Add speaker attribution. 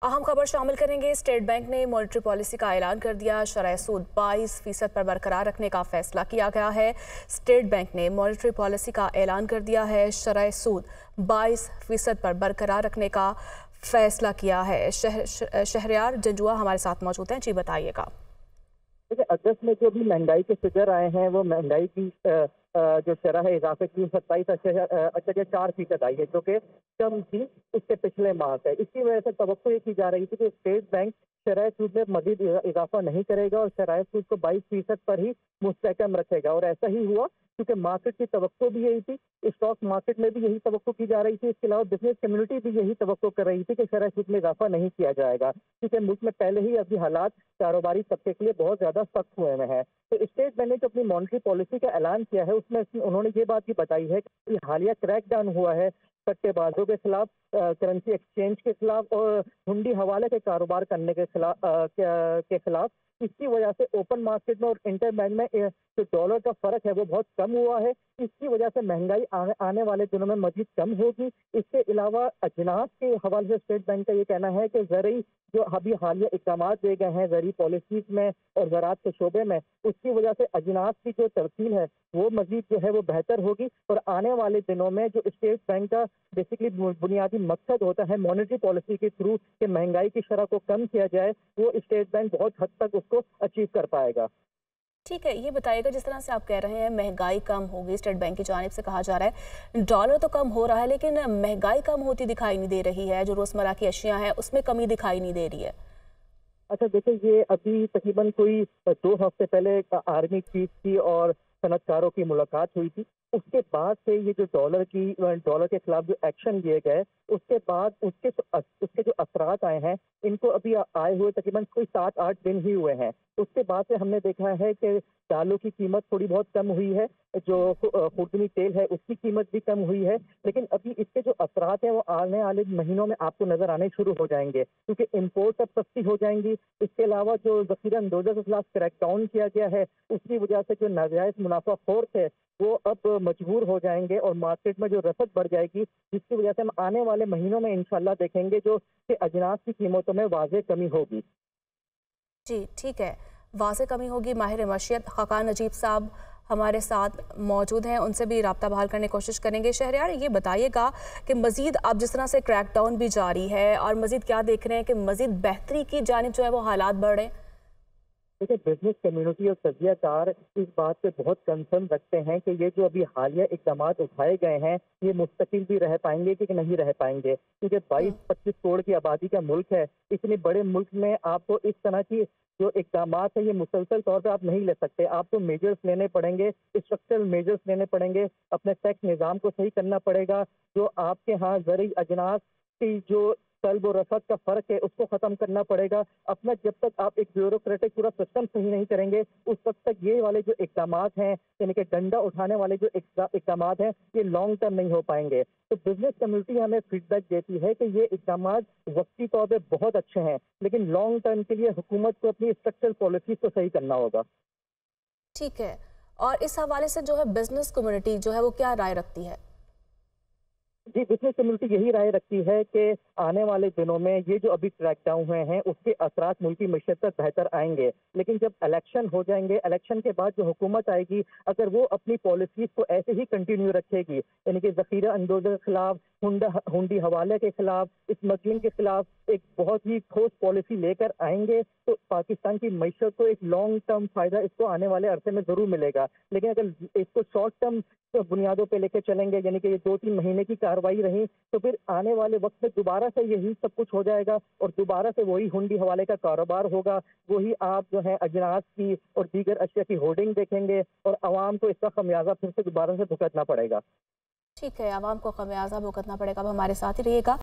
Speaker 1: अहम खबर शामिल करेंगे। स्टेट बैंक ने मॉनेटरी पॉलिसी का ऐलान कर दिया। शरह सूद 22% पर बरकरार रखने का फैसला किया गया है। स्टेट बैंक ने मॉनेटरी पॉलिसी का ऐलान कर दिया है। शरह सूद 22% पर बरकरार रखने का फैसला किया है। शहरयार जंजुआ हमारे साथ मौजूद हैं। जी बताइएगा।
Speaker 2: देखिए, अगस्त में जो भी महंगाई के फिगर आए हैं वो महंगाई की जो शरह है इजाफे की 27.4% आई है, जो कि कम थी उससे पिछले माह से। इसकी वजह से तवक्को ये की जा रही थी कि स्टेट बैंक शरह सूद में मजीद इजाफा नहीं करेगा और शरह सूद को 22% पर ही मुस्तहकम रखेगा, और ऐसा ही हुआ क्योंकि मार्केट की तवक्को भी यही थी। स्टॉक मार्केट में भी यही तवक्को की जा रही थी। इसके अलावा बिजनेस कम्युनिटी भी यही तवक्को कर रही थी कि शरह सूद में इजाफा नहीं किया जाएगा, क्योंकि मुल्क में पहले ही अभी हालात कारोबारी तबके के लिए बहुत ज्यादा सख्त हुए में है। तो स्टेट बैंक ने जो अपनी मॉनेटरी पॉलिसी का ऐलान किया है उसमें उन्होंने ये बात भी बताई है कि हालिया क्रैकडाउन हुआ है सट्टेबाजों के खिलाफ, करेंसी एक्सचेंज के खिलाफ और हुंडी हवाले के कारोबार करने के खिलाफ। इसकी वजह से ओपन मार्केट में और इंटर बैंक में जो डॉलर का फर्क है वो बहुत कम हुआ है। इसकी वजह से महंगाई आने वाले दिनों में मजीद कम होगी। इसके अलावा अजनास के हवाले से स्टेट बैंक का ये कहना है कि ज़रूरी जो अभी हालिया इकदाम दिए गए हैं ज़रूरी पॉलिसीज में और ज़राअत के शोबे में, उसकी वजह से अजनास की जो तरसील है वो मजीद जो है वो बेहतर होगी। और आने वाले दिनों में जो स्टेट बैंक का बेसिकली बुनियादी मकसद होता है मॉनेटरी पॉलिसी के थ्रू कि महंगाई की शरह को कम किया जाए, वो स्टेट बैंक बहुत हद तक उसको अचीव कर पाएगा।
Speaker 1: ठीक है, ये बताइएगा, जिस तरह से आप कह रहे हैं महंगाई कम होगी, स्टेट बैंक की जानिब से कहा जा रहा है डॉलर तो कम हो रहा है लेकिन महंगाई कम होती दिखाई नहीं दे रही है। जो रोजमर्रा की अशिया हैं उसमें कमी दिखाई नहीं दे रही है।
Speaker 2: अच्छा देखिए, ये अभी तकरीबन कोई 2 हफ्ते पहले आर्मी चीफ की और सनतकारों की मुलाकात हुई थी। उसके बाद से ये जो डॉलर के खिलाफ जो एक्शन लिए गए, उसके बाद उसके जो असरात आए हैं, इनको अभी आए हुए तकरीबन कोई 7-8 दिन ही हुए हैं। उसके बाद से हमने देखा है कि दालों की कीमत थोड़ी बहुत कम हुई है, जो खुर्दनी तेल है उसकी कीमत भी कम हुई है। लेकिन अभी इसके जो असरात हैं वो आने वाले महीनों में आपको नजर आने शुरू हो जाएंगे, क्योंकि इम्पोर्ट अब सस्ती हो जाएंगी। इसके अलावा जो जखीरा अंदोजा के खिलाफ क्रैकडाउन किया गया है, उसकी वजह से जो नाजायज मुनाफाखोर थे वो अब मजबूर हो जाएंगे और मार्केट में जो रसद बढ़ जाएगी, जिसकी वजह से हम आने वाले महीनों में इंशाल्लाह देखेंगे जो कि अजनास की कीमतों में वाज़ेह कमी होगी।
Speaker 1: जी ठीक है, वाज़ेह कमी होगी। माहिर मशीयत खाकान नजीब साहब हमारे साथ मौजूद हैं, उनसे भी राब्ता बहाल करने की कोशिश करेंगे। शहरयार, ये बताइएगा कि मज़ीद अब जिस तरह से क्रैकडाउन भी जारी है और मज़ीद क्या देख रहे हैं कि मज़ीद बेहतरी की जानिब जो है वो हालात बढ़ रहे हैं।
Speaker 2: देखिए, बिजनेस कम्युनिटी और तजियाकार इस बात पे बहुत कंसर्न रखते हैं कि ये जो अभी हालिया इकदाम उठाए गए हैं ये मुस्तकिल भी रह पाएंगे कि नहीं रह पाएंगे, क्योंकि 22-25 करोड़ की आबादी का मुल्क है। इतने बड़े मुल्क में आपको इस तरह की जो इकदाम है ये मुसलसल तौर पे आप नहीं ले सकते। आपको मेजर्स लेने पड़ेंगे, स्ट्रक्चरल मेजर्स लेने पड़ेंगे, अपने टैक्स निज़ाम को सही करना पड़ेगा। जो आपके यहाँ ज़रूरी अजनास की जो तलब और रसद का फर्क है उसको खत्म करना पड़ेगा। अपना जब तक आप एक ब्यूरोक्रेटिक पूरा सिस्टम सही नहीं करेंगे, उस वक्त तक ये वाले जो इकदाम हैं, यानी कि डंडा उठाने वाले जो इकदाम हैं, ये लॉन्ग टर्म नहीं हो पाएंगे। तो बिजनेस कम्युनिटी हमें फीडबैक देती है कि ये इकदाम वक्ती तौर पर बहुत अच्छे हैं, लेकिन लॉन्ग टर्म के लिए हुकूमत को अपनी स्ट्रक्चरल पॉलिसीज को सही करना होगा।
Speaker 1: ठीक है, और इस हवाले से जो है बिजनेस कम्युनिटी जो है वो क्या राय रखती है?
Speaker 2: जी, बिजनेस कम्युनिटी यही राय रखती है कि आने वाले दिनों में ये जो अभी क्रैकडाउन हुए हैं उसके असरात मुल्क की मईशत पर बेहतर आएंगे, लेकिन जब इलेक्शन हो जाएंगे, इलेक्शन के बाद जो हुकूमत आएगी अगर वो अपनी पॉलिसीज को ऐसे ही कंटिन्यू रखेगी, यानी कि जखीरा अंदोजा के खिलाफ, हुंडी हवाले के खिलाफ, स्मगलिंग के खिलाफ एक बहुत ही ठोस पॉलिसी लेकर आएंगे, तो पाकिस्तान की मईशत को एक लॉन्ग टर्म फायदा इसको आने वाले अरसे में जरूर मिलेगा। लेकिन अगर इसको शॉर्ट टर्म बुनियादों पे लेके चलेंगे, यानी कि ये 2-3 महीने की कार्रवाई रही, तो फिर आने वाले वक्त में दोबारा से यही सब कुछ हो जाएगा और दोबारा से वही हुंडी हवाले का कारोबार होगा। वही आप जो है अजनास की और दीगर अशिया की होर्डिंग देखेंगे और आवाम को इसका खमियाजा फिर से दोबारा से भुगतना पड़ेगा।
Speaker 1: ठीक है, आवाम को खमियाजा भुगतना पड़ेगा। अब हमारे साथ ही रहिएगा।